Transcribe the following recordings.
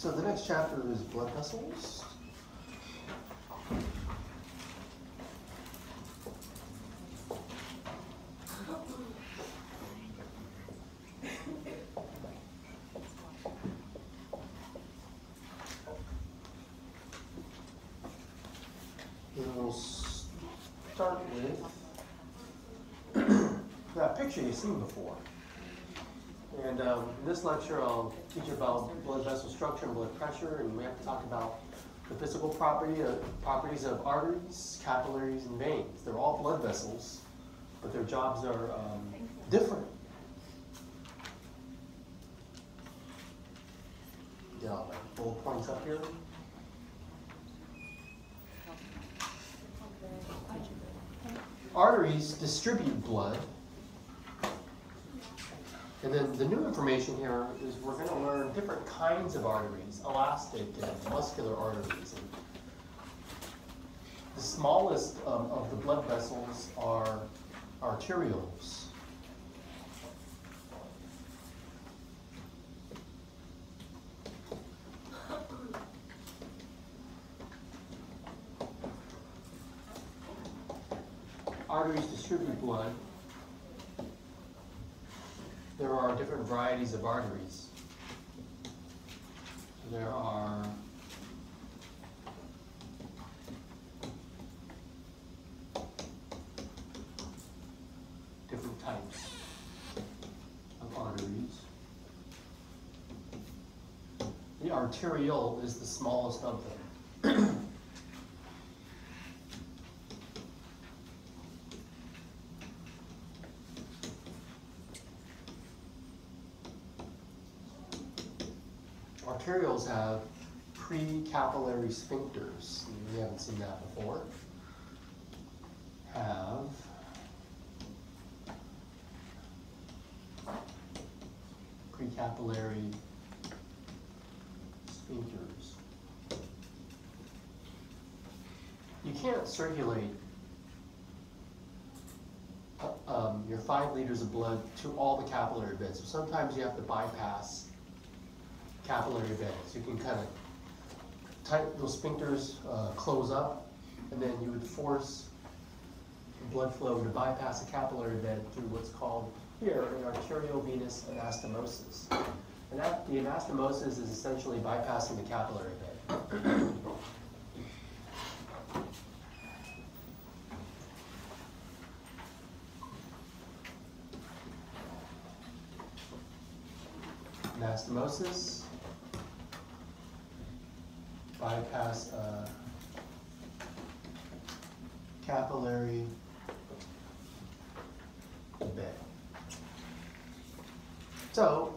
So the next chapter is blood vessels. And we'll start with that picture you've seen before. And in this lecture, I'll teach you about blood vessel structure and blood pressure, and we have to talk about the physical properties of arteries, capillaries, and veins. They're all blood vessels, but their jobs are different. Yeah, like bullet points up here. Arteries distribute blood. And then the new information here is we're going to learn different kinds of arteries, elastic and muscular arteries. And the smallest of the blood vessels are arterioles. Arteries distribute blood. There are different varieties of arteries. There are different types of arteries. The arterial is the smallest of them. Arterials have pre-capillary sphincters. We haven't seen that before. Have pre-capillary sphincters. You can't circulate your 5 liters of blood to all the capillary beds. So sometimes you have to bypass capillary beds. You can kind of tighten those sphincters, close up, and then you would force blood flow to bypass a capillary bed through what's called here an arteriovenous anastomosis. And the anastomosis is essentially bypassing the capillary bed. Anastomosis, bypass capillary bed. So,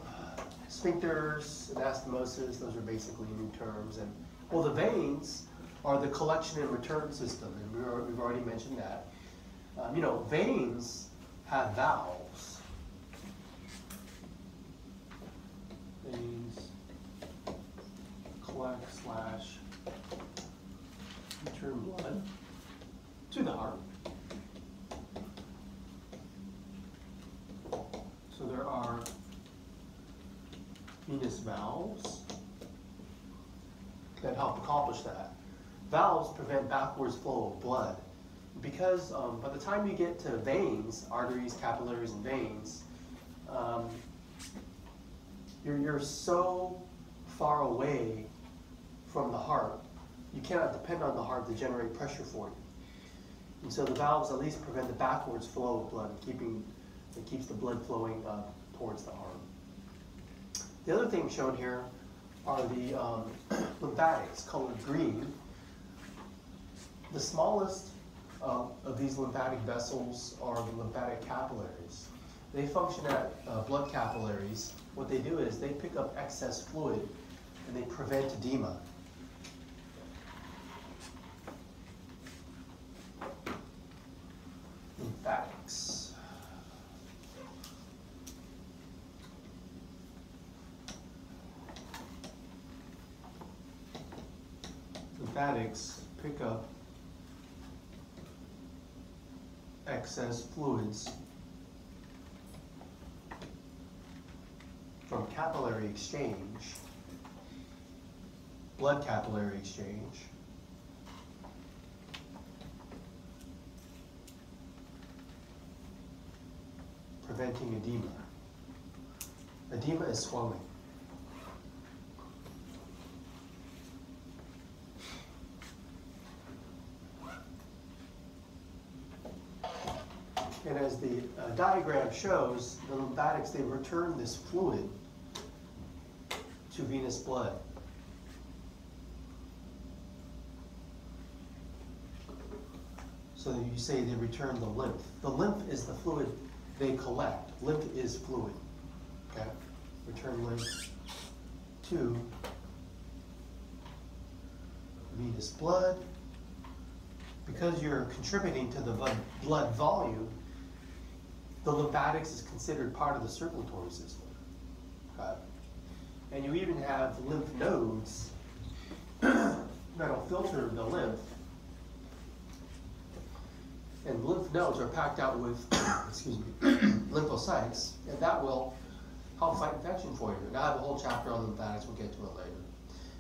sphincters, anastomosis, those are basically new terms. And well, the veins are the collection and return system, and we've already mentioned that. You know, veins have valves. Veins collect / return blood to the heart. So there are venous valves that help accomplish that. Valves prevent backwards flow of blood because by the time you get to veins, arteries, capillaries, and veins, you're so far away from the heart, you cannot depend on the heart to generate pressure for you. And so the valves at least prevent the backwards flow of blood, it keeps the blood flowing towards the heart. The other thing shown here are the lymphatics, colored green. The smallest of these lymphatic vessels are the lymphatic capillaries. They function at blood capillaries. What they do is they pick up excess fluid and they prevent edema. Lymphatics. Lymphatics pick up excess fluids from capillary exchange blood capillary exchange. Preventing edema. Edema is swelling. And as the diagram shows, the lymphatics, they return this fluid to venous blood. So you say they return the lymph. The lymph is the fluid they collect. Lymph is fluid. Okay? Return lymph to venous blood. Because you're contributing to the blood volume, the lymphatics is considered part of the circulatory system. Okay? And you even have lymph nodes that'll filter the lymph. And lymph nodes are packed out with, excuse me, lymphocytes, and that will help fight infection for you. Now I have a whole chapter on lymphatics, we'll get to it later.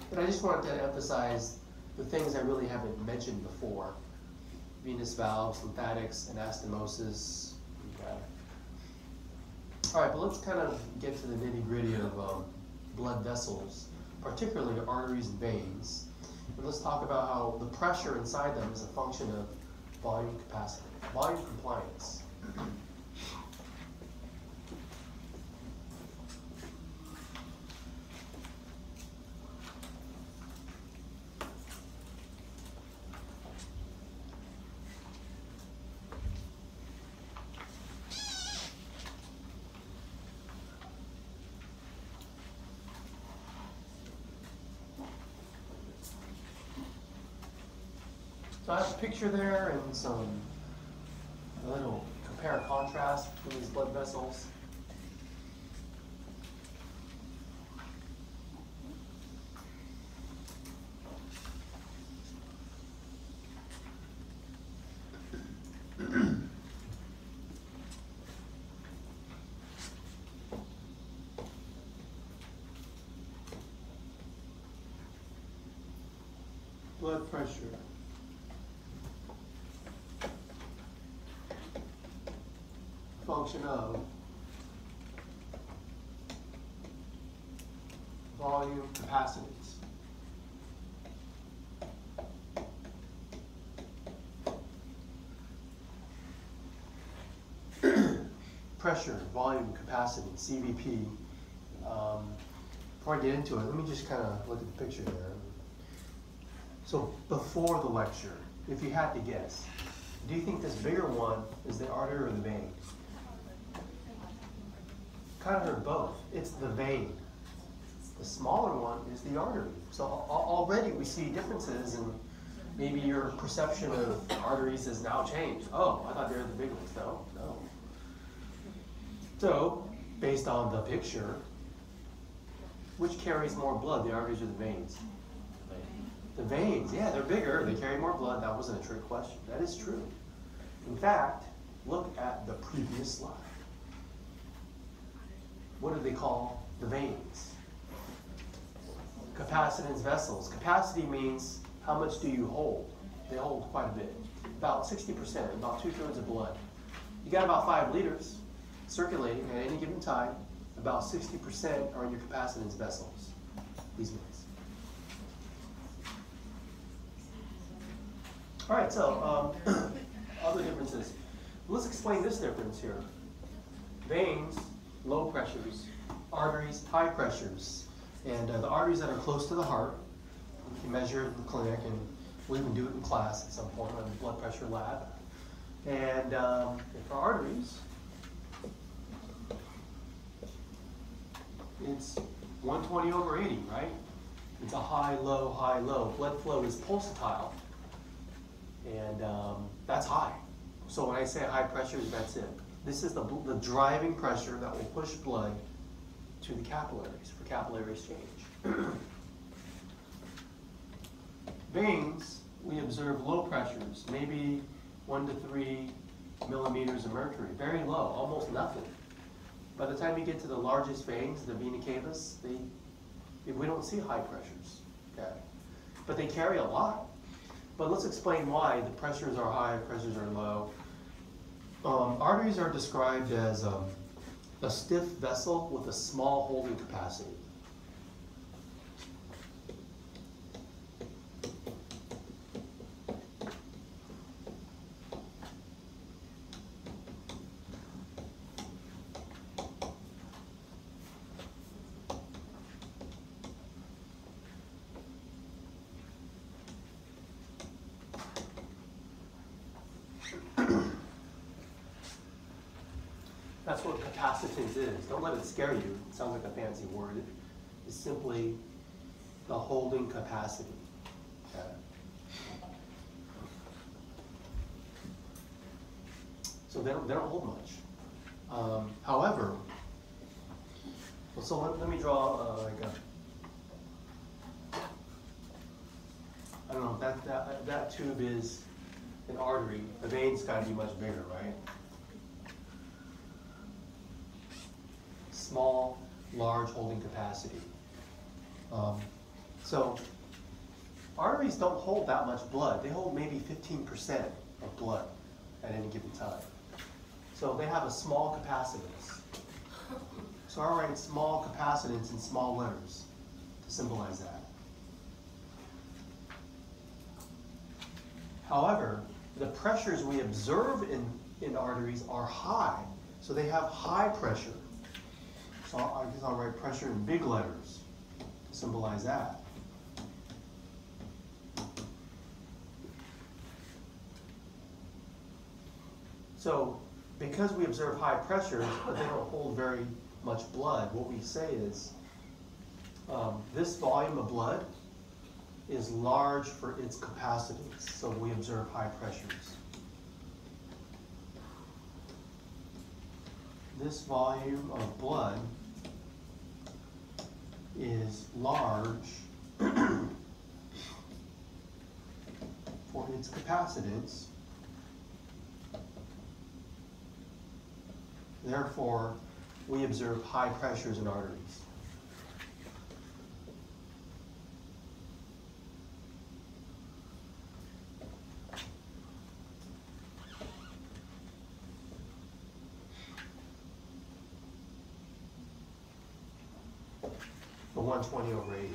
But I just wanted to emphasize the things I really haven't mentioned before. Venous valves, lymphatics, anastomosis. Okay. All right, but let's kind of get to the nitty-gritty of blood vessels, particularly arteries and veins. And let's talk about how the pressure inside them is a function of volume capacity, volume compliance. So I have a picture there and a little compare and contrast between these blood vessels. Blood pressure. Function of volume capacities. Pressure, volume, capacity, CVP. Before I get into it, let me just kind of look at the picture there. So before the lecture, if you had to guess, do you think this bigger one is the artery or the vein? Kind of heard both. It's the vein. The smaller one is the artery. So already we see differences, and maybe your perception of arteries has now changed. Oh, I thought they were the big ones. No. So, based on the picture, which carries more blood, the arteries or the veins? The veins, yeah, they're bigger, they carry more blood. That wasn't a trick question. That is true. In fact, look at the previous slide. What do they call the veins? Capacitance vessels. Capacity means how much do you hold? They hold quite a bit. About 60%, about 2/3 of blood. You got about 5 liters circulating at any given time. About 60% are in your capacitance vessels, these veins. All right, so other differences. Let's explain this difference here. Veins, low pressures. Arteries, high pressures. And the arteries that are close to the heart, you can measure it in the clinic, and we'll even do it in class at some point on the blood pressure lab. And for arteries, it's 120/80, right? It's a high, low, high, low. Blood flow is pulsatile. And that's high. So when I say high pressures, that's it. This is the driving pressure that will push blood to the capillaries for capillary exchange. Veins, we observe low pressures, maybe 1 to 3 millimeters of mercury. Very low, almost nothing. By the time you get to the largest veins, the vena cavas, we don't see high pressures. Okay. but they carry a lot. But let's explain why the pressures are high, pressures are low. Arteries are described as a stiff vessel with a small holding capacity. That's what capacitance is. Don't let it scare you. It sounds like a fancy word. It's simply the holding capacity. Okay. So they don't hold much. However, so let me draw like a, I don't know, that tube is an artery. The vein's got to be much bigger, right? Small, large holding capacity. So arteries don't hold that much blood. They hold maybe 15% of blood at any given time. So they have a small capacitance. So I'll write small capacitance in small letters to symbolize that. However, the pressures we observe in arteries are high. So they have high pressure. So I guess I'll write pressure in big letters to symbolize that. So because we observe high pressures, but they don't hold very much blood, what we say is this volume of blood is large for its capacitance. So we observe high pressures. This volume of blood is large for its capacitance. Therefore, we observe high pressures in arteries. The 120/80.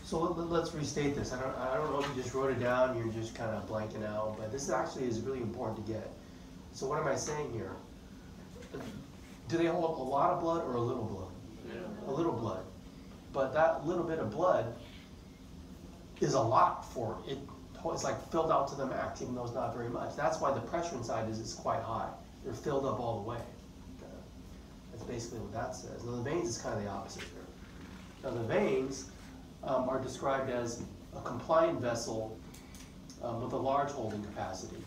So let's restate this. I don't know if you just wrote it down, you're just kind of blanking out, but this actually is really important to get. So what am I saying here? Do they hold a lot of blood or a little blood? Yeah. A little blood. But that little bit of blood is a lot for it. It's like filled out to the max, even though it's not very much. That's why the pressure inside is quite high. They're filled up all the way. Okay. That's basically what that says. Now the veins is kind of the opposite here. Now the veins are described as a compliant vessel with a large holding capacity.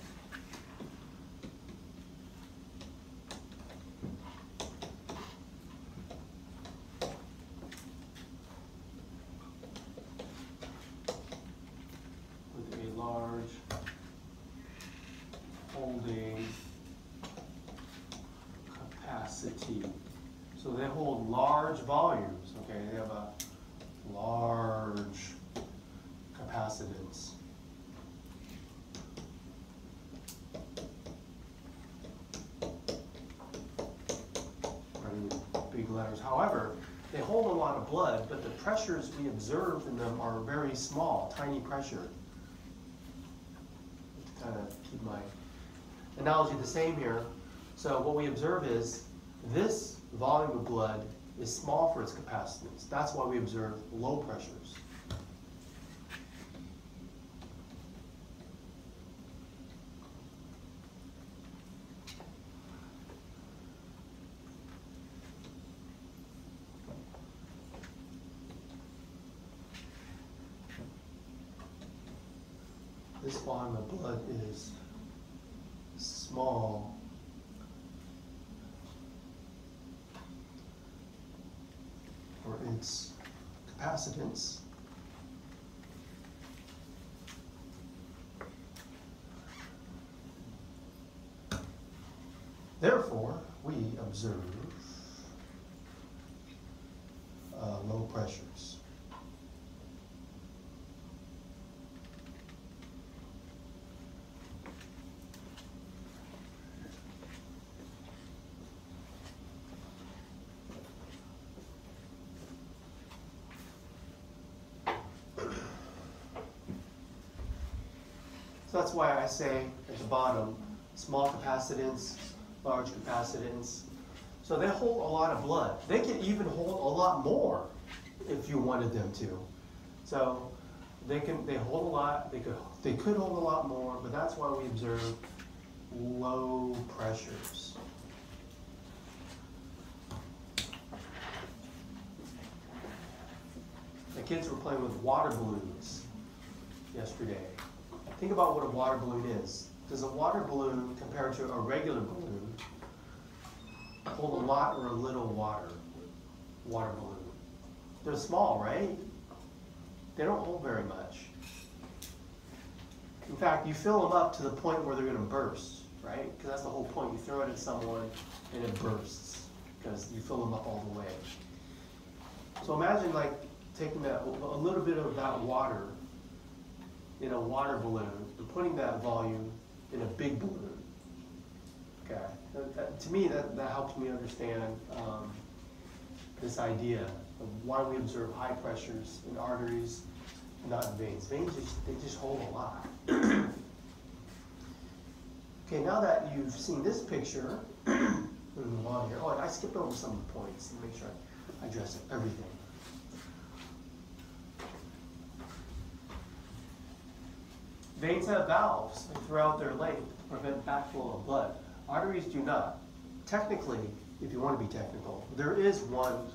With a large holding capacity. So they hold large volumes, okay? They have a large capacitance. Big letters. However, they hold a lot of blood, but the pressures we observe in them are very small, tiny pressure. To kind of keep my analogy the same here. So what we observe is this volume of blood is small for its capacitance. That's why we observe low pressures. This volume of blood is small for its capacitance. Therefore, we observe low pressures. So that's why I say at the bottom, small capacitance, large capacitance. So they hold a lot of blood. They can even hold a lot more if you wanted them to. So they hold a lot, they could hold a lot more, but that's why we observe low pressures. The kids were playing with water balloons yesterday. Think about what a water balloon is. Does a water balloon, compared to a regular balloon, hold a lot or a little water balloon? They're small, right? They don't hold very much. In fact, you fill them up to the point where they're going to burst, right? Because that's the whole point. You throw it at someone and it bursts because you fill them up all the way. So imagine like taking a little bit of that water in a water balloon and putting that volume in a big balloon. Okay, to me that helps me understand this idea of why we observe high pressures in arteries, not in veins. Veins they just hold a lot. Okay, now that you've seen this picture, we'll move on here. Oh, I skipped over some of the points to make sure I address everything. Veins have valves throughout their length to prevent backflow of blood. Arteries do not. Technically, if you want to be technical, there is one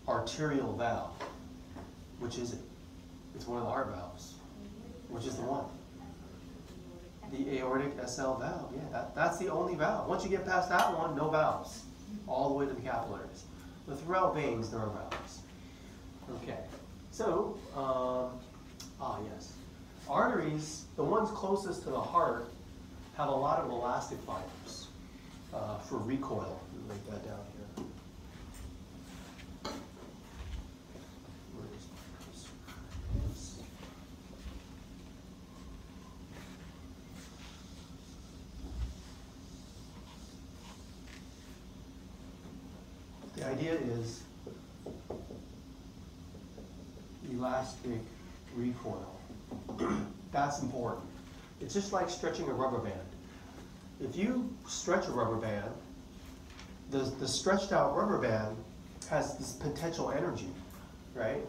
arterial valve. Which is it? It's one of the heart valves. Which is the one? The aortic SL valve. Yeah, that's the only valve. Once you get past that one, no valves. All the way to the capillaries. But throughout veins, there are valves. Okay. So, yes. Arteries, the ones closest to the heart, have a lot of elastic fibers for recoil. Write that down here. Where is this? The idea is elastic recoil. That's important. It's just like stretching a rubber band. If you stretch a rubber band, the stretched out rubber band has this potential energy, right?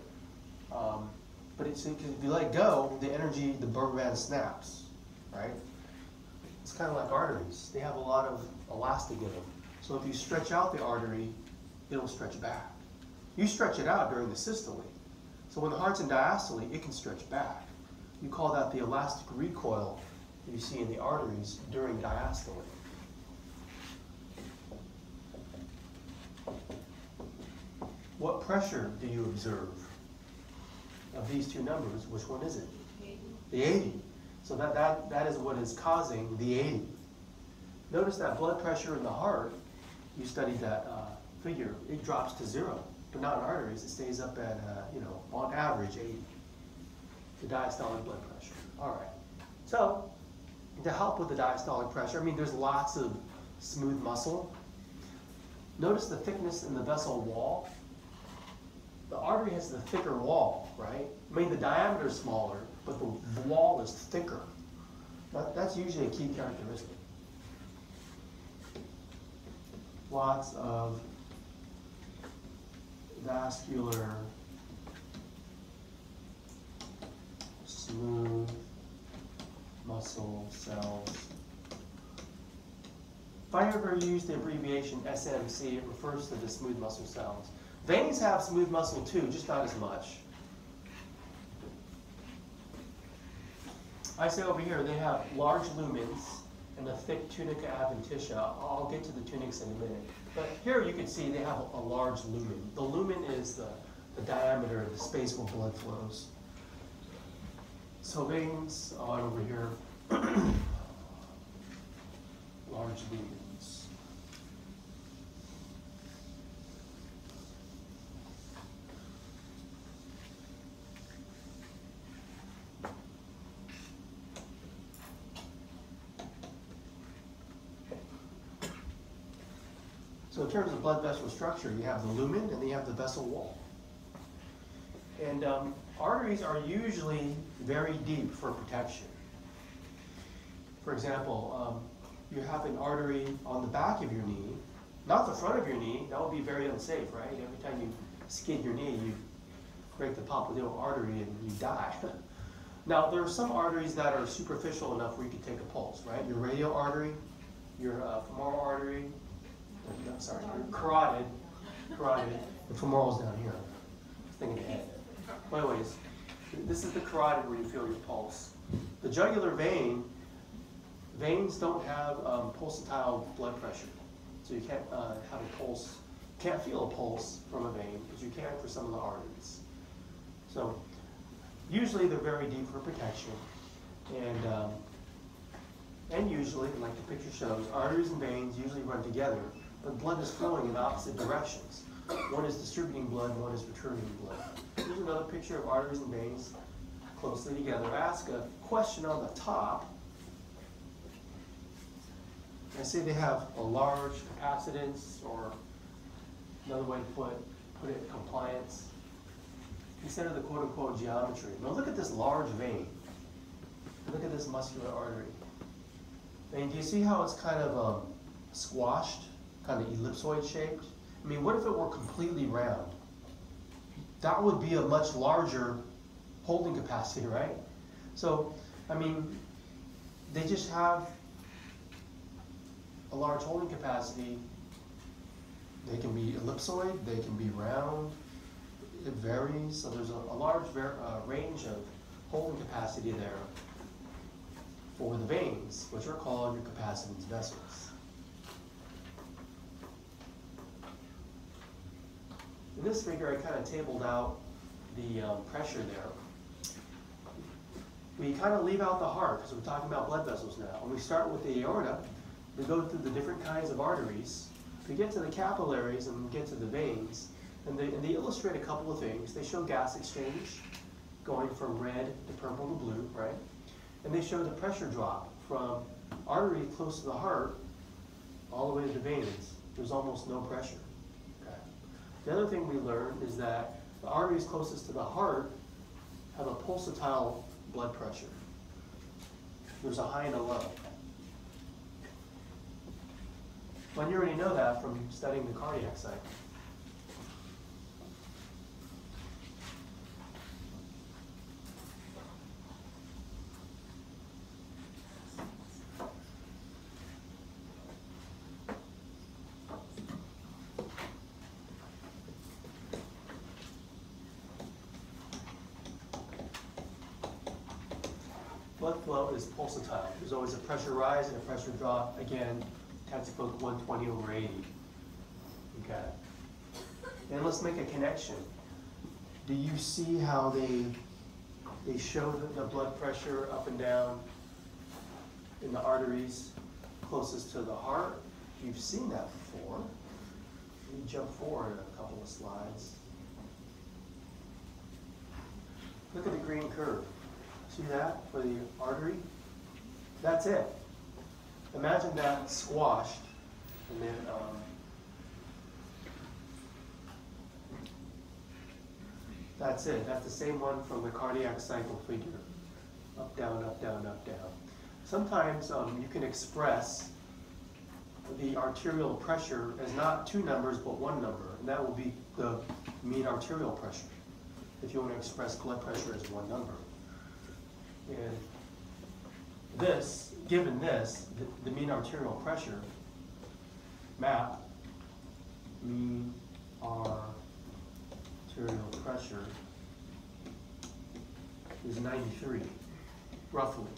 But if you let go, the energy, the rubber band snaps, right? It's kind of like arteries. They have a lot of elastic in them. So if you stretch out the artery, it'll stretch back. You stretch it out during the systole. So when the heart's in diastole, it can stretch back. You call that the elastic recoil that you see in the arteries during diastole. What pressure do you observe? Of these two numbers, which one is it? 80. The 80. So that is what is causing the 80. Notice that blood pressure in the heart, you studied that figure, it drops to 0. But not in arteries, it stays up at, on average 80. The diastolic blood pressure. All right. So, to help with the diastolic pressure, there's lots of smooth muscle. Notice the thickness in the vessel wall. The artery has the thicker wall, right? The diameter is smaller, but the wall is thicker. That's usually a key characteristic. Lots of vascular, smooth muscle cells. If I ever use the abbreviation SMC, it refers to the smooth muscle cells. Veins have smooth muscle too, just not as much. I say over here they have large lumens and a thick tunica adventitia. I'll get to the tunics in a minute. But here you can see they have a large lumen. The lumen is the diameter, the space where blood flows. So veins on over here, large lumens. So in terms of blood vessel structure, you have the lumen and then you have the vessel wall. And arteries are usually very deep for protection. For example, you have an artery on the back of your knee, not the front of your knee. That would be very unsafe, right? Every time you skid your knee, you break the popliteal artery and you die. Now, there are some arteries that are superficial enough where you can take a pulse, right? Your radial artery, your femoral artery, I'm sorry, your carotid, the femoral's down here. Thinking ahead. But anyways, this is the carotid where you feel your pulse. The jugular veins don't have pulsatile blood pressure. So you can't have a pulse, can't feel a pulse from a vein, as you can for some of the arteries. So usually they're very deep for protection. And usually, like the picture shows, arteries and veins usually run together, but blood is flowing in opposite directions. One is distributing blood, one is returning blood. Here's another picture of arteries and veins closely together. Ask a question on the top. I say they have a large capacitance, or another way to put it, compliance. Consider the Coracoid geometry. Now look at this large vein. Look at this muscular artery. And do you see how it's kind of squashed, kind of ellipsoid shaped? I mean, what if it were completely round? That would be a much larger holding capacity, right? So, I mean, they just have a large holding capacity. They can be ellipsoid, they can be round, it varies. So there's a large range of holding capacity there for the veins, which are called your capacitance vessels. In this figure, I kind of tabled out the pressure there. We kind of leave out the heart because we're talking about blood vessels now. When we start with the aorta, we go through the different kinds of arteries. We get to the capillaries and we get to the veins, and they illustrate a couple of things. They show gas exchange going from red to purple to blue, right? And they show the pressure drop from artery close to the heart all the way to the veins. There's almost no pressure. Okay. The other thing we learned is that the arteries closest to the heart have a pulsatile blood pressure. There's a high and a low. Well, you already know that from studying the cardiac cycle. Blood flow is pulsatile. There's always a pressure rise and a pressure drop. Again, textbook 120/80. Okay. And let's make a connection. Do you see how they show the blood pressure up and down in the arteries closest to the heart? You've seen that before. Let me jump forward a couple of slides. Look at the green curve. See that for the artery? That's it. Imagine that squashed, and then that's it. That's the same one from the cardiac cycle figure. Up, down, up, down, up, down. Sometimes you can express the arterial pressure as not two numbers, but one number, and that will be the mean arterial pressure, if you want to express blood pressure as one number. And this, given this, the mean arterial pressure, map, mean arterial pressure is 93, roughly.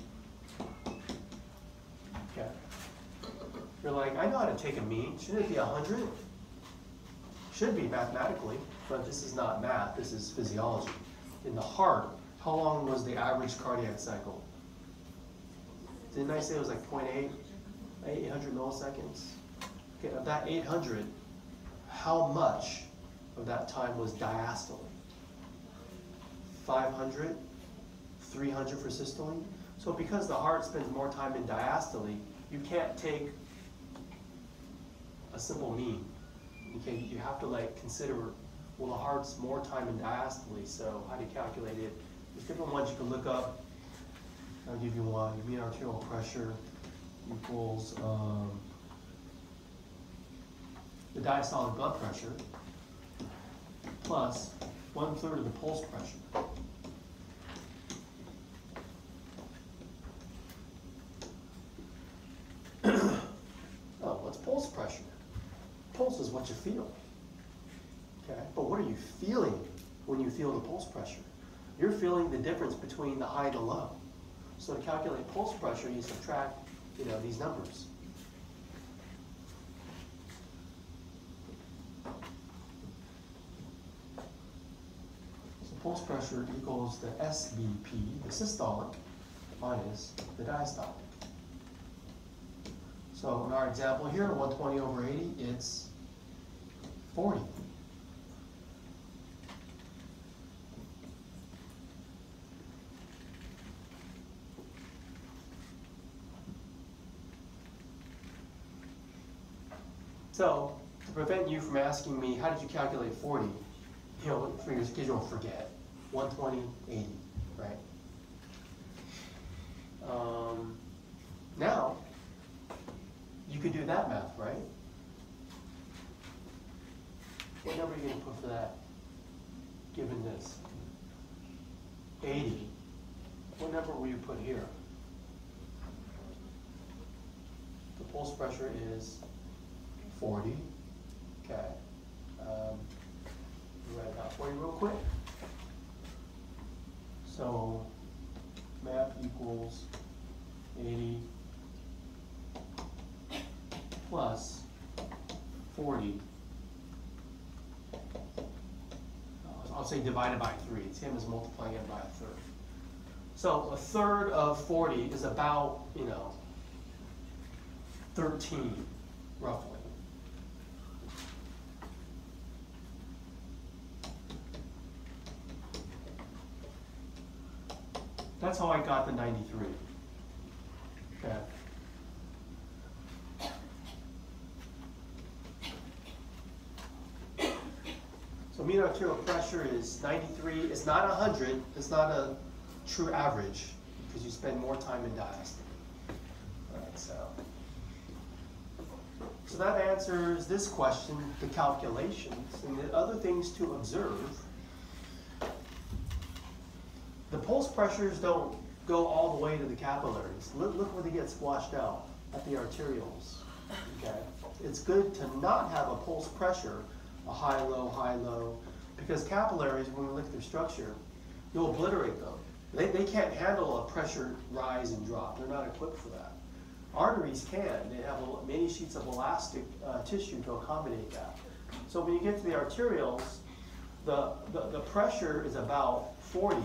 Okay. You're like, I know how to take a mean. Shouldn't it be 100? Should be mathematically, but this is not math. This is physiology. In the heart, how long was the average cardiac cycle? Didn't I say it was like 0.8, 800 milliseconds? Okay, of that 800, how much of that time was diastole? 500, 300 for systole? So because the heart spends more time in diastole, you can't take a simple mean. You have to like consider, well, the heart's more time in diastole, so how do you calculate it? There's different ones you can look up. I'll give you one. Your mean arterial pressure equals the diastolic blood pressure plus 1/3 of the pulse pressure. Oh, what's pulse pressure? Pulse is what you feel. Okay, but what are you feeling when you feel the pulse pressure? You're feeling the difference between the high and the low. So to calculate pulse pressure, you subtract, these numbers. So pulse pressure equals the SBP, the systolic, minus the diastolic. So in our example here, 120 over 80, it's 40. So, to prevent you from asking me, how did you calculate 40? Because you don't forget. 120, 80, right? Now, you could do that math, right? What number are you going to put for that, given this? 80. What number will you put here? The pulse pressure is 40. Okay. Write it out for you real quick. So, math equals 80 plus 40. I'll say divided by 3. It's him is multiplying it by a third. So a third of 40 is about, 13, roughly. That's how I got the 93. Okay. So mean arterial pressure is 93. It's not 100. It's not a true average because you spend more time in diastole. All right, so that answers this question, the calculations, and the other things to observe. The pulse pressures don't go all the way to the capillaries. Look where they get squashed out, at the arterioles. Okay? It's good to not have a pulse pressure, a high, low, because capillaries, when we look at their structure, you'll obliterate them. They can't handle a pressure rise and drop. They're not equipped for that. Arteries can. They have many sheets of elastic tissue to accommodate that. So when you get to the arterioles, the pressure is about 40,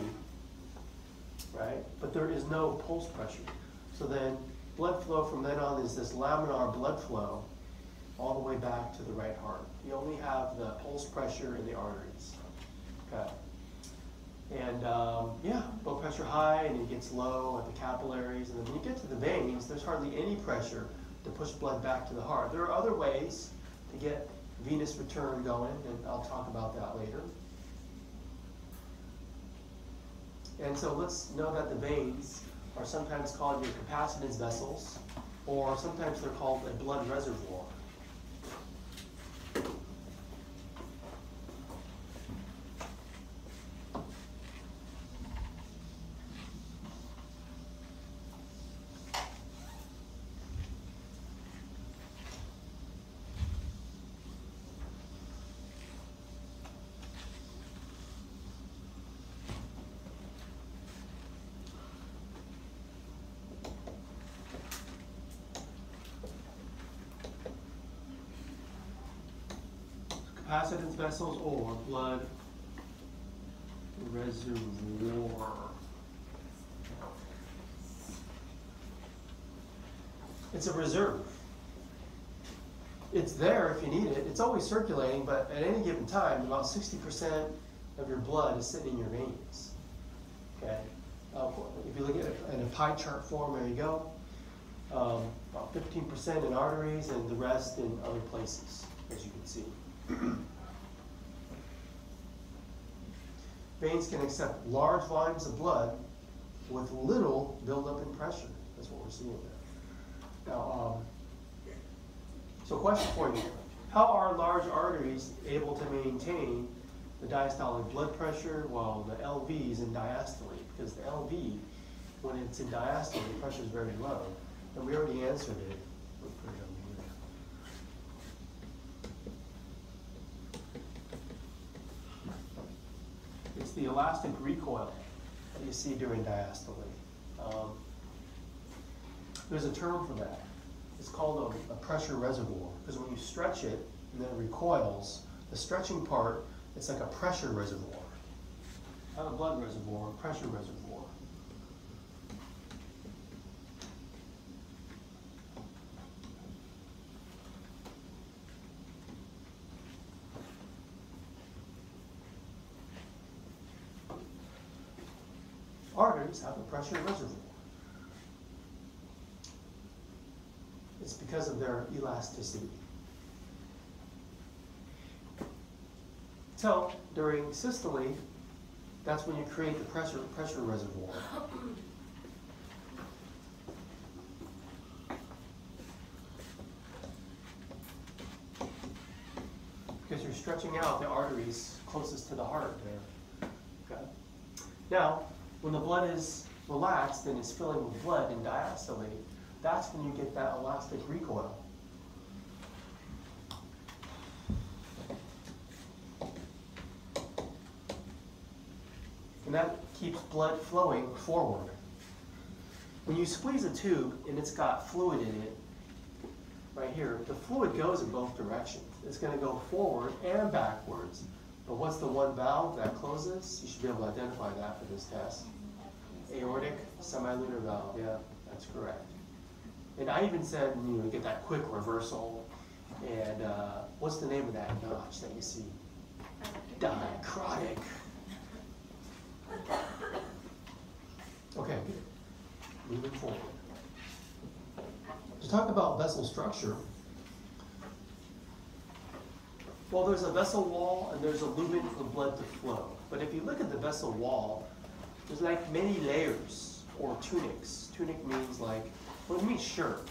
right? But there is no pulse pressure. So then blood flow from then on is this laminar blood flow all the way back to the right heart. You only have the pulse pressure in the arteries. Okay. And blood pressure high and it gets low at the capillaries. And then when you get to the veins, there's hardly any pressure to push blood back to the heart. There are other ways to get venous return going, and I'll talk about that later. And so let's know that the veins are sometimes called your capacitance vessels, or sometimes they're called a blood reservoir. capacitance vessels or blood reservoir. It's a reserve. It's there if you need it. It's always circulating, but at any given time, about 60% of your blood is sitting in your veins. Okay? If you look at it in a pie chart form, there you go. About 15% in arteries and the rest in other places, as you can see. Veins can accept large volumes of blood with little buildup in pressure. That's what we're seeing there. Now, so question for you. How are large arteries able to maintain the diastolic blood pressure while the LV is in diastole? Because the LV, when it's in diastole, the pressure is very low. And we already answered it. We'll put it over here. It's the elastic recoil that you see during diastole. There's a term for that. It's called a pressure reservoir, because when you stretch it and then it recoils, the stretching part, it's like a pressure reservoir. Not a blood reservoir, a pressure reservoir. Arteries have a pressure reservoir. It's because of their elasticity. So during systole, that's when you create the pressure reservoir. Because you're stretching out the arteries closest to the heart there. Okay. Now, when the blood is relaxed and is filling with blood in diastole, that's when you get that elastic recoil. And that keeps blood flowing forward. When you squeeze a tube and it's got fluid in it, right here, the fluid goes in both directions. It's going to go forward and backwards. But what's the one valve that closes? You should be able to identify that for this test. Aortic semilunar valve, yeah, that's correct. And I even said, you know, get that quick reversal. And what's the name of that notch that you see? Dichrotic. Okay, moving forward. To talk about vessel structure, well, there's a vessel wall and there's a lumen for blood to flow. But if you look at the vessel wall, there's like many layers or tunics. Tunic means like, well, it means shirt.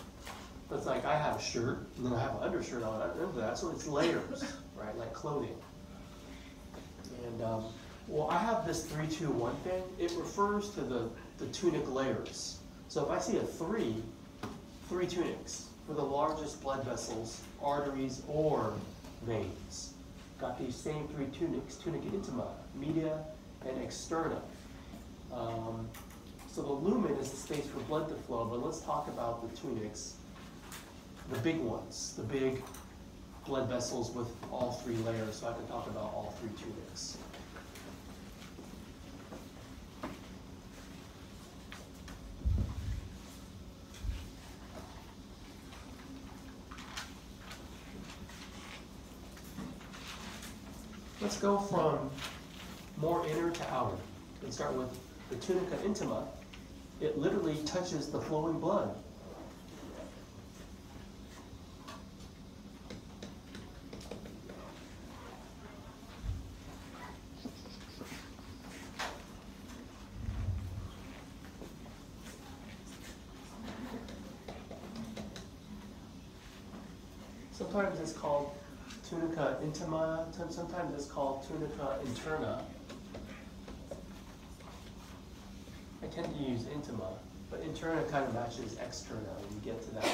But it's like I have a shirt and then I have an undershirt on under that, so it's layers, right? Like clothing. And well, I have this 3-2-1 thing. It refers to the tunic layers. So if I see three tunics for the largest blood vessels, arteries, or veins. Got these same 3 tunics, Tunica Intima, Media, and Externa. So the lumen is the space for blood to flow, but let's talk about the tunics, the big ones, the big blood vessels with all 3 layers, so I can talk about all 3 tunics. Let's go from more inner to outer and start with the Tunica Intima. It literally touches the flowing blood. Sometimes it's called Tunica Intima, sometimes it's called Tunica Externa. I tend to use Intima, but Interna kind of matches Externa when you get to that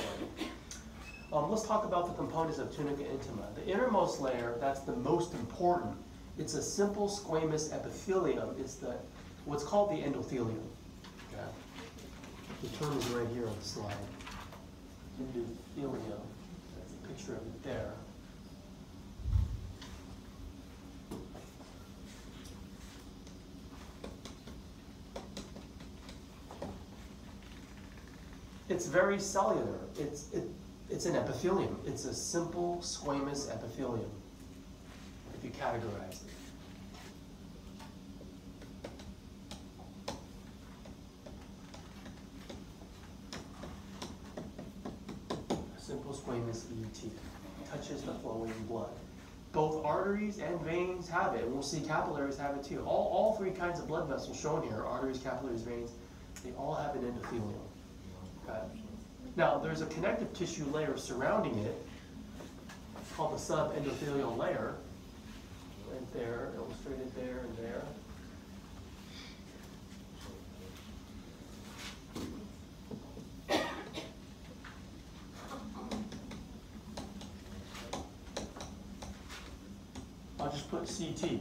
one. Let's talk about the components of Tunica Intima. The innermost layer, that's the most important. It's a simple squamous epithelium. It's what's called the endothelium. Okay. The term is right here on the slide. Endothelium. That's a picture of it there. It's very cellular. It's an epithelium. It's a simple squamous epithelium, if you categorize it. Simple squamous ET. Touches the flowing blood. Both arteries and veins have it, and we'll see capillaries have it too. All three kinds of blood vessels shown here, arteries, capillaries, veins, they all have an endothelium. Okay. Now, there's a connective tissue layer surrounding it called the subendothelial layer. Right there, illustrated there and there. I'll just put CT,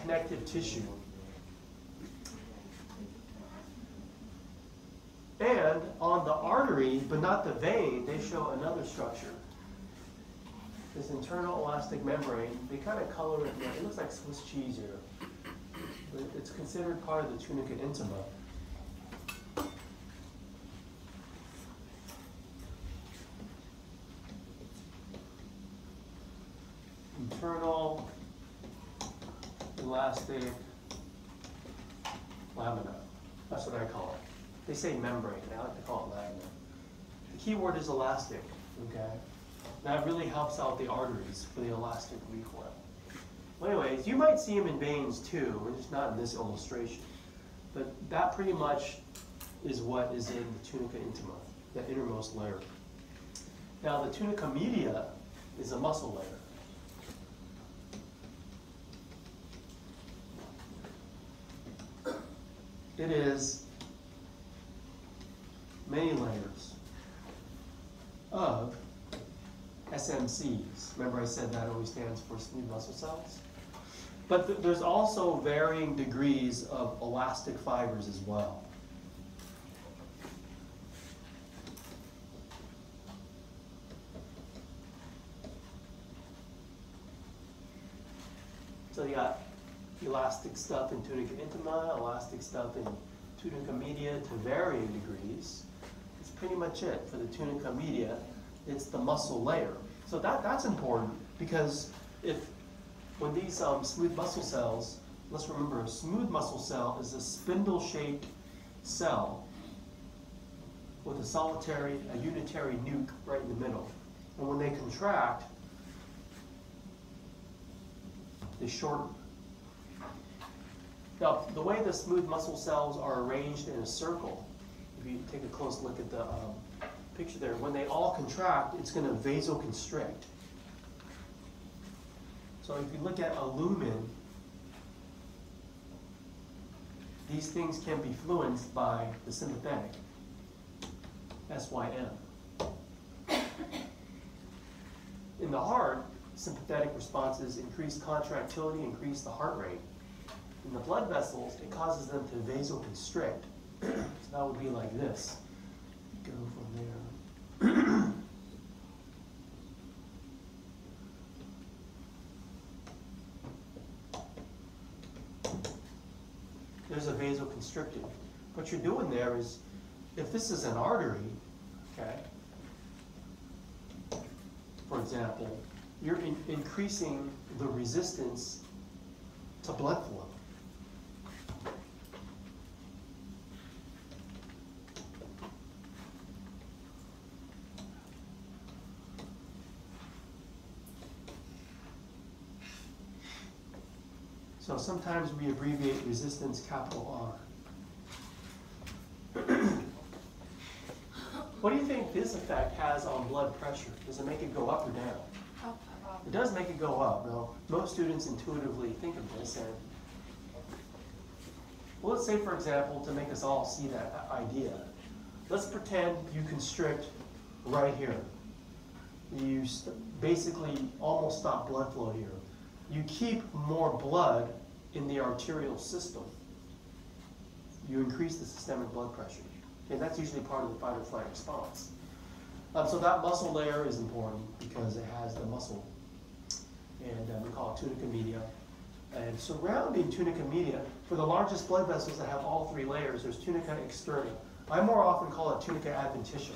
connective tissue. And on the artery, but not the vein, they show another structure. This internal elastic membrane, they kind of color it, it looks like Swiss cheese here. It's considered part of the Tunica Intima. Internal elastic lamina. That's what I call it. They say membrane. I like to call it lamina. The key word is elastic. Okay, that really helps out the arteries for the elastic recoil. Well, anyways, you might see them in veins too. We're just not in this illustration, but that pretty much is what is in the Tunica Intima, that innermost layer. Now, the Tunica Media is a muscle layer. It is many layers of SMCs. Remember I said that always stands for smooth muscle cells? But there's also varying degrees of elastic fibers as well. So you got elastic stuff in Tunica Intima, elastic stuff in Tunica Media to varying degrees. That's pretty much it for the Tunica Media. It's the muscle layer. So that's important because when these smooth muscle cells, let's remember a smooth muscle cell is a spindle-shaped cell with a unitary nuke right in the middle. And when they contract, they shorten. Now, the way the smooth muscle cells are arranged in a circle, if you take a close look at the picture there, when they all contract, it's going to vasoconstrict. So if you look at a lumen, these things can be fluenced by the sympathetic, SYM. In the heart, sympathetic responses increase contractility, increase the heart rate. In the blood vessels, it causes them to vasoconstrict. So that would be like this. Go from there. There's a vasoconstricting. What you're doing there is, if this is an artery, okay, for example, you're increasing the resistance to blood flow. So sometimes we abbreviate resistance capital R. What do you think this effect has on blood pressure? Does it make it go up or down? Up. It does make it go up. Now, most students intuitively think of this and, well, let's say, for example, to make us all see that idea, let's pretend you constrict right here. You basically almost stop blood flow here. You keep more blood in the arterial system. You increase the systemic blood pressure. Okay, that's usually part of the fight or flight response. So that muscle layer is important because it has the muscle. And we call it Tunica Media. And surrounding Tunica Media, for the largest blood vessels that have all three layers, there's Tunica Externa, I more often call it tunica adventitia.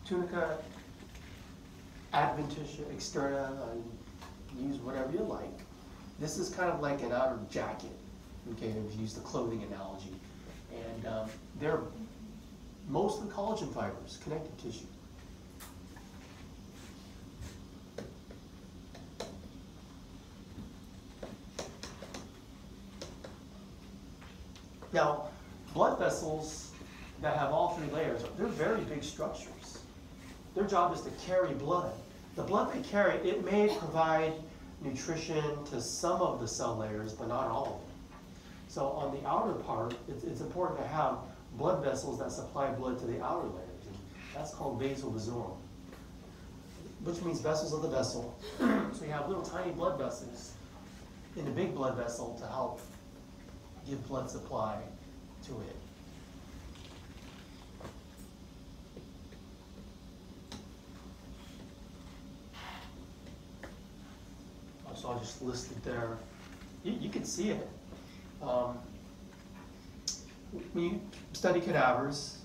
Tunica adventitia externa, use whatever you like. This is kind of like an outer jacket, okay, to use the clothing analogy. And they're mostly collagen fibers, connective tissue. Now, blood vessels that have all three layers, they're very big structures. Their job is to carry blood. The blood they carry, it may provide nutrition to some of the cell layers, but not all of them. So on the outer part, it's important to have blood vessels that supply blood to the outer layers. And that's called vasovasorum, which means vessels of the vessel. So you have little tiny blood vessels in a big blood vessel to help give blood supply to it. So I'll just list it there. You can see it. When you study cadavers,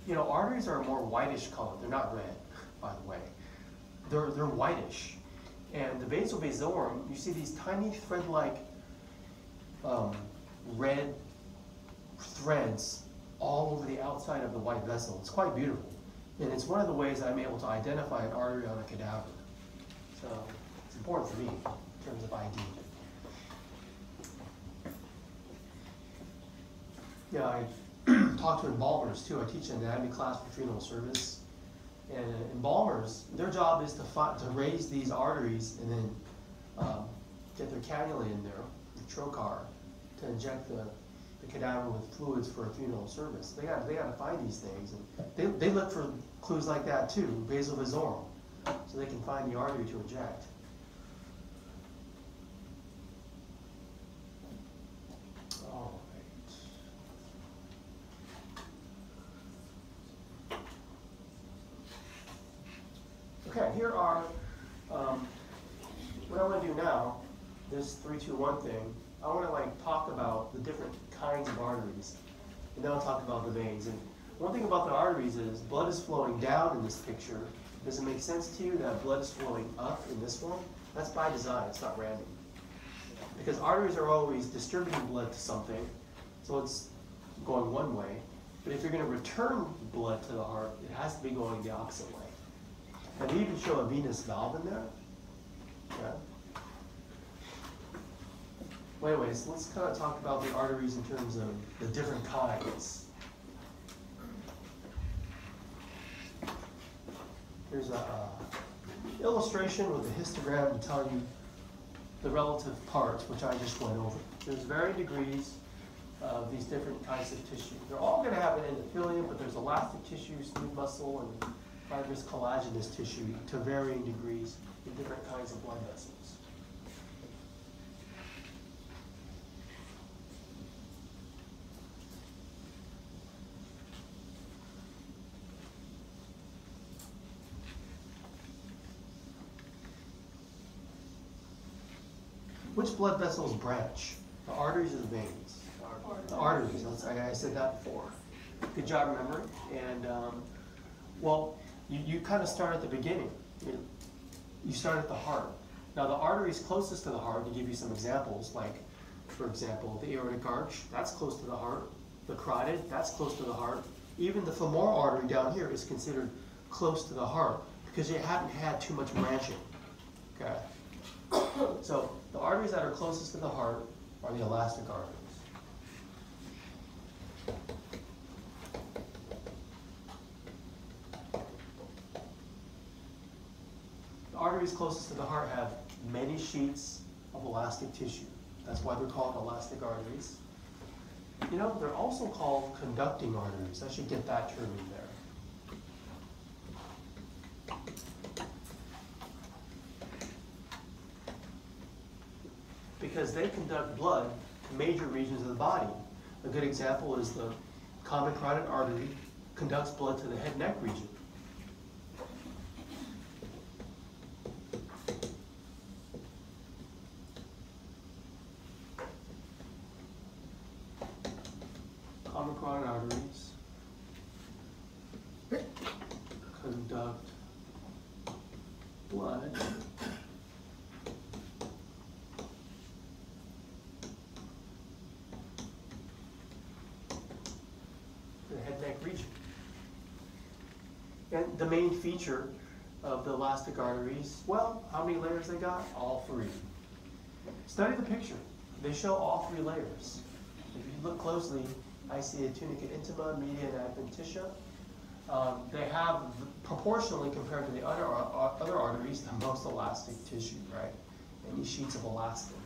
you know, arteries are a more whitish color. They're not red, by the way. They're whitish. And the vasovasorum, you see these tiny thread-like red threads all over the outside of the white vessel. It's quite beautiful. And it's one of the ways I'm able to identify an artery on a cadaver. So it's important for me in terms of ID. Yeah, I talk to embalmers too. I teach an anatomy class for funeral service. And embalmers, their job is to raise these arteries and then get their cannula in there, the trocar, to inject the cadaver with fluids for a funeral service. They got to find these things, and they look for clues like that too, vasovasorum, so they can find the artery to inject. All right. Okay, here are what I want to do now. This 3-2-1 thing. I want to talk about the different kinds of arteries, and then I'll talk about the veins. And one thing about the arteries is blood is flowing down in this picture. Does it make sense to you that blood is flowing up in this one? That's by design, it's not random. Because arteries are always distributing blood to something, so it's going one way. But if you're going to return blood to the heart, it has to be going the opposite way. And they even show a venous valve in there. Okay. Well, anyways, let's kind of talk about the arteries in terms of the different kinds. Here's an illustration with a histogram to tell you the relative parts, which I just went over. There's varying degrees of these different kinds of tissue. They're all going to have an endothelium, but there's elastic tissue, smooth muscle, and fibrous collagenous tissue to varying degrees in different kinds of blood vessels. Which blood vessels branch? The arteries or the veins? The arteries. I said that before. Good job remembering. And well, you kind of start at the beginning. You start at the heart. Now the arteries closest to the heart, to give you some examples, like, for example, the aortic arch, that's close to the heart. The carotid, that's close to the heart. Even the femoral artery down here is considered close to the heart because you haven't had too much branching. Okay. So the arteries that are closest to the heart are the elastic arteries. The arteries closest to the heart have many sheets of elastic tissue. That's why they're called elastic arteries. You know, they're also called conducting arteries. I should get that term in there. Because they conduct blood to major regions of the body. A good example is the common carotid artery conducts blood to the head and neck region. Common carotid arteries conduct blood to the head and neck region. And the main feature of the elastic arteries, well, how many layers they got? All three. Study the picture. They show all three layers. If you look closely, I see a Tunica Intima, Media, and Adventitia. They have, proportionally compared to the other arteries, the most elastic tissue, right? Any sheets of elastin.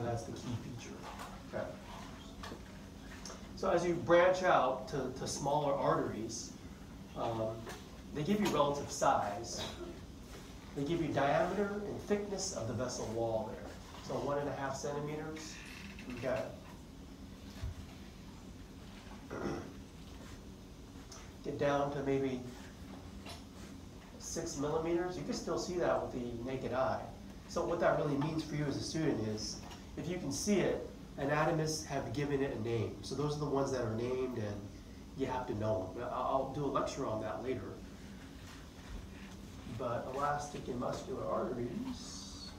That's the key feature. Okay. So as you branch out to smaller arteries, they give you relative size. They give you diameter and thickness of the vessel wall there. So 1.5 centimeters. Okay. Get down to maybe 6 millimeters. You can still see that with the naked eye. So what that really means for you as a student is, if you can see it, anatomists have given it a name. So those are the ones that are named, and you have to know them. I'll do a lecture on that later. But elastic and muscular arteries,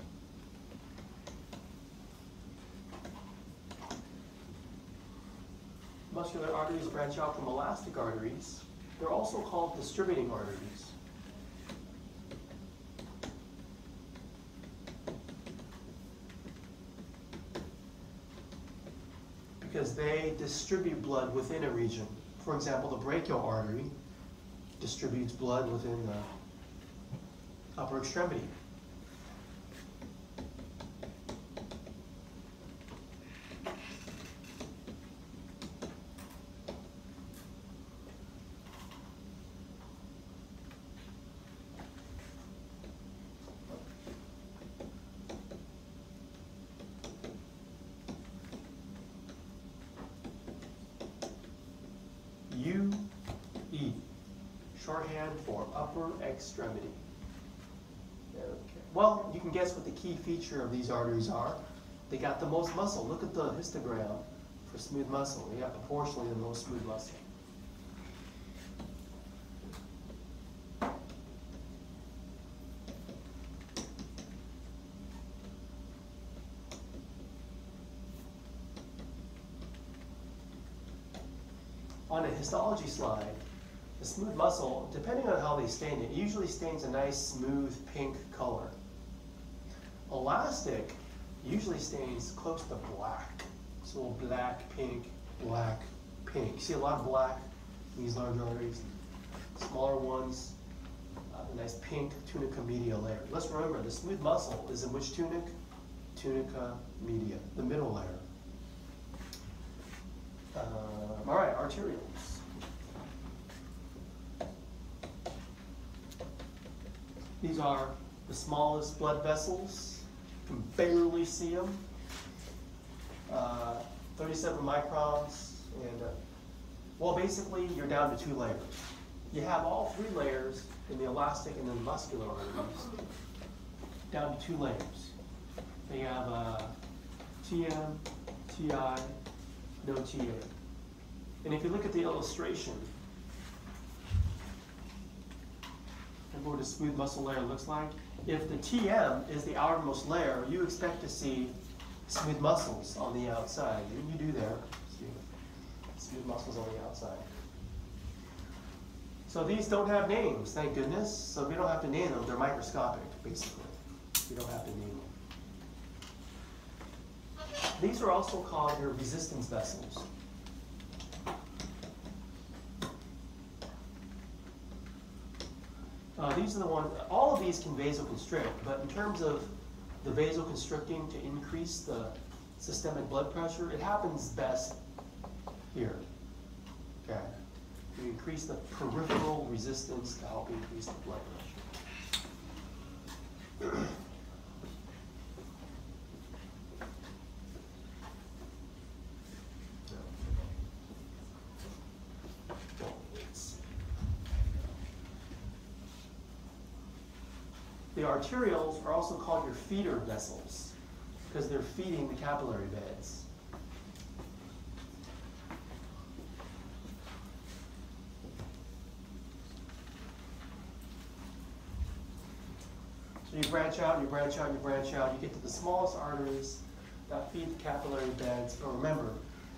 muscular arteries branch out from elastic arteries. They're also called distributing arteries. Because they distribute blood within a region. For example, the brachial artery distributes blood within the upper extremity. UE, shorthand for upper extremity. Okay. Well, you can guess what the key feature of these arteries are. They got the most muscle. Look at the histogram for smooth muscle. They got proportionally the most smooth muscle. On a histology slide, the smooth muscle, depending on how they stain it, usually stains a nice smooth pink color. Elastic usually stains close to black. So black, pink, black, pink. You see a lot of black in these large arteries. Smaller ones, the nice pink Tunica Media layer. Let's remember, the smooth muscle is in which tunic? Tunica Media, the middle layer. All right, arterioles. These are the smallest blood vessels. You can barely see them. 37 microns, and well, basically, you're down to 2 layers. You have all 3 layers in the elastic and then muscular arteries, down to 2 layers. They have TM, TI, no TA. And if you look at the illustration, and what a smooth muscle layer looks like, if the TM is the outermost layer, you expect to see smooth muscles on the outside. You do there. See smooth muscles on the outside. So these don't have names, thank goodness. So we don't have to name them. They're microscopic, basically. We don't have to name them. These are also called your resistance vessels. These are the ones, all of these can vasoconstrict, but in terms of the vasoconstricting to increase the systemic blood pressure, it happens best here. Okay. You increase the peripheral resistance to help increase the blood pressure. The arterioles are also called your feeder vessels because they're feeding the capillary beds. So you branch out, you branch out, you branch out, you get to the smallest arteries that feed the capillary beds. But remember,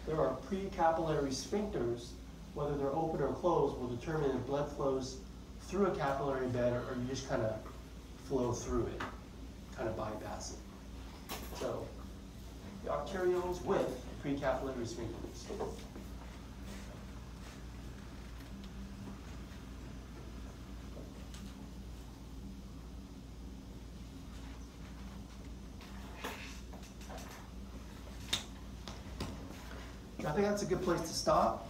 there are precapillary sphincters, whether they're open or closed, will determine if blood flows through a capillary bed or you just kind of flow through it, kind of bypass it. So, the arterioles with precapillary sphincters. I think that's a good place to stop.